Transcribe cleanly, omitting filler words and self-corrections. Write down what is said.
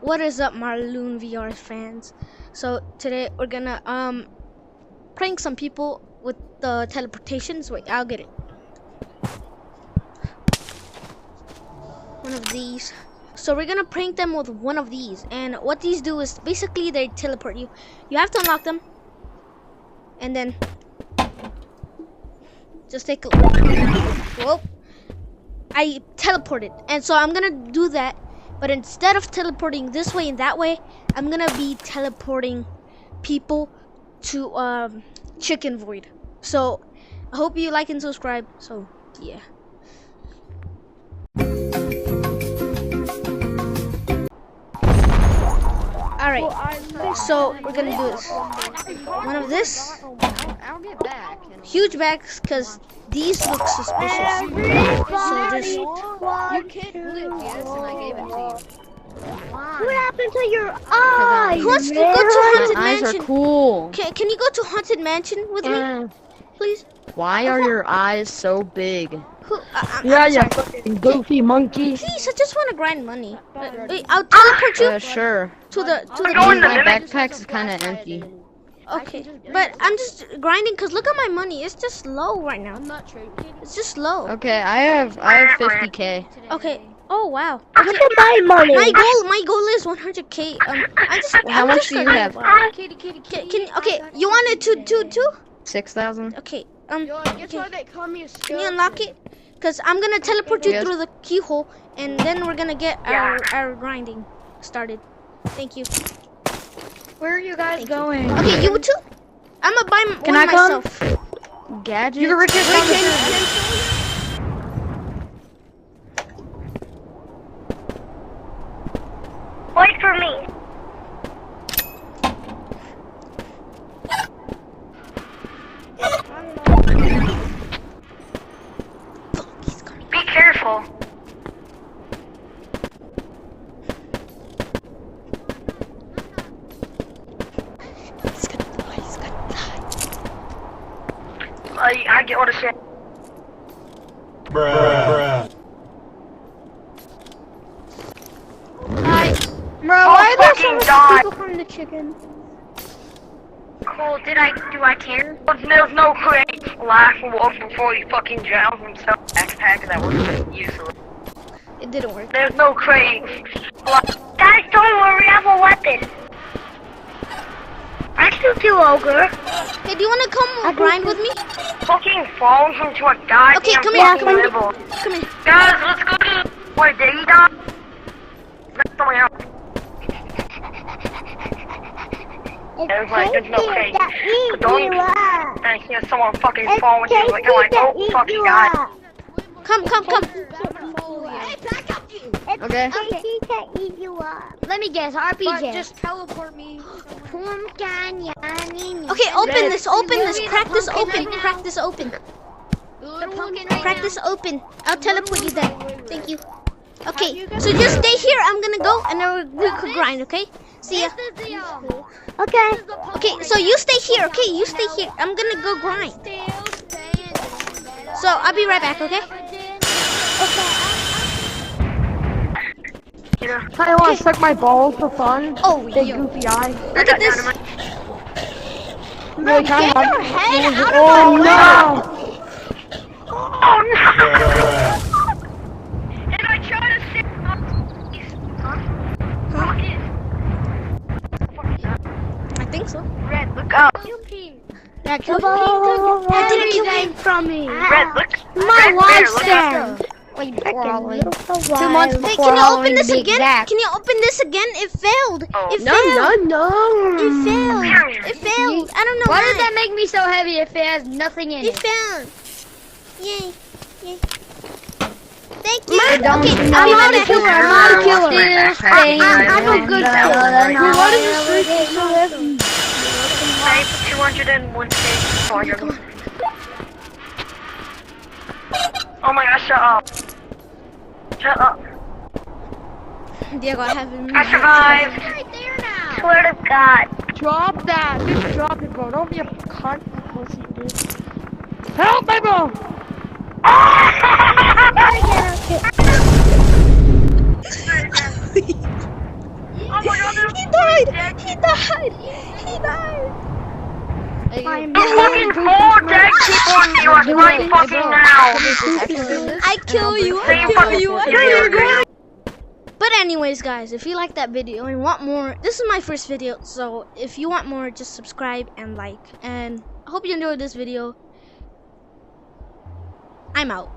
What is up, Marloon VR fans? So today we're gonna prank some people with the teleportations. Wait, I'll get it. One of these. So we're gonna prank them with one of these, and what these do is basically they teleport you. You have to unlock them, and then just take a look. Whoa! I teleported, and so I'm gonna do that. But instead of teleporting this way and that way, I'm gonna be teleporting people to Chicken Void. So I hope you like and subscribe. So yeah. Alright, so we're gonna do this. One of this. I'll get back. Huge bags, because these look suspicious. So just You can't flip, yes, and I gave it to you. What happened to your eyes? who wants to go to Haunted My eyes Mansion? are cool. Can you go to Haunted Mansion with me, please? Why are your eyes so big? Who? Yeah, I'm you sorry. fucking goofy monkey. Please, I just want to grind money. Wait, I'll teleport you Sure. to the My backpack's kind of empty. Okay, but I'm just grinding because look at my money. It's just low right now. I'm not trading. It's just low. Okay, I have 50k. Okay. Oh wow. Look at my money. My goal is 100k. How much do you have? Okay, you want it to 6,000. Okay. Yo, guess Okay. why they call me a Can you unlock it? Cause I'm gonna teleport you Yes. through the keyhole, and then we're gonna get our grinding started. Thank you. Where are you guys Thank you. going? Okay, you too. I'm gonna buy Can one I come? myself. Gadgets. You're the richest Wait for me. Be careful. I get what I said. Bruh. Bro, why are there so many die. people from the chicken? Cool, do I care? There's no crate. Laugh wolf before he fucking drowns himself. Backpack that was useless. It didn't work. There's no crate. Guys, don't worry, I have a weapon. I still do ogre. Hey, do you wanna come grind with me? Fucking falls into a goddamn Okay, come here. fucking level. Come here. Guys, let's go to... Wait, did he die? That's someone else. There's like, there's no crate. But don't... And I hear someone fucking fall into it. I'm like, oh, fuck, he died. Come. Okay. Let me guess, But RPG. just teleport me. Okay, open this. Crack this open. Crack this open. Crack this open. I'll teleport you there. Thank you. Okay, so just stay here. I'm gonna go, and then we could grind. Okay. See ya. Okay. Okay, so you stay here. Okay, you stay here. I'm gonna go grind. So I'll be right back. Okay. I want to suck my balls for fun. Oh, Big yo. goofy eye. Look at this. Really kind Get of. your head out of Oh my way. no! Oh no! And I try to sit I think so. Red, look up. Yeah, kill That didn't kill everything from me. Red, look. My Red, life look stand. Wait, Freaking little 2 months. Hey, can you open this again? Can you open this again? It failed. Oh. It failed. No. It failed. It failed. I don't know Why why. does that make me so heavy if it has nothing in It it? failed. Yay. Thank you. Don't Okay, know. I'll be I'm right not a back. killer. I'm not a killer. I'm a good killer. What is this? Type 201 K. Oh my gosh, shut up. Shut up. Diego, I haven't. I survived. Right there now. Swear to God. Drop that. Just drop it, bro. Don't be a cunt, pussy, dude. Help me, bro. He died! He died! He died! Hey, I'm You fucking poor dead people on you right fucking now! I kill you! Say I you kill fucking you! I do kill it. you! But anyways, guys, if you like that video and want more, this is my first video, so if you want more, just subscribe and like. And I hope you enjoyed this video. I'm out.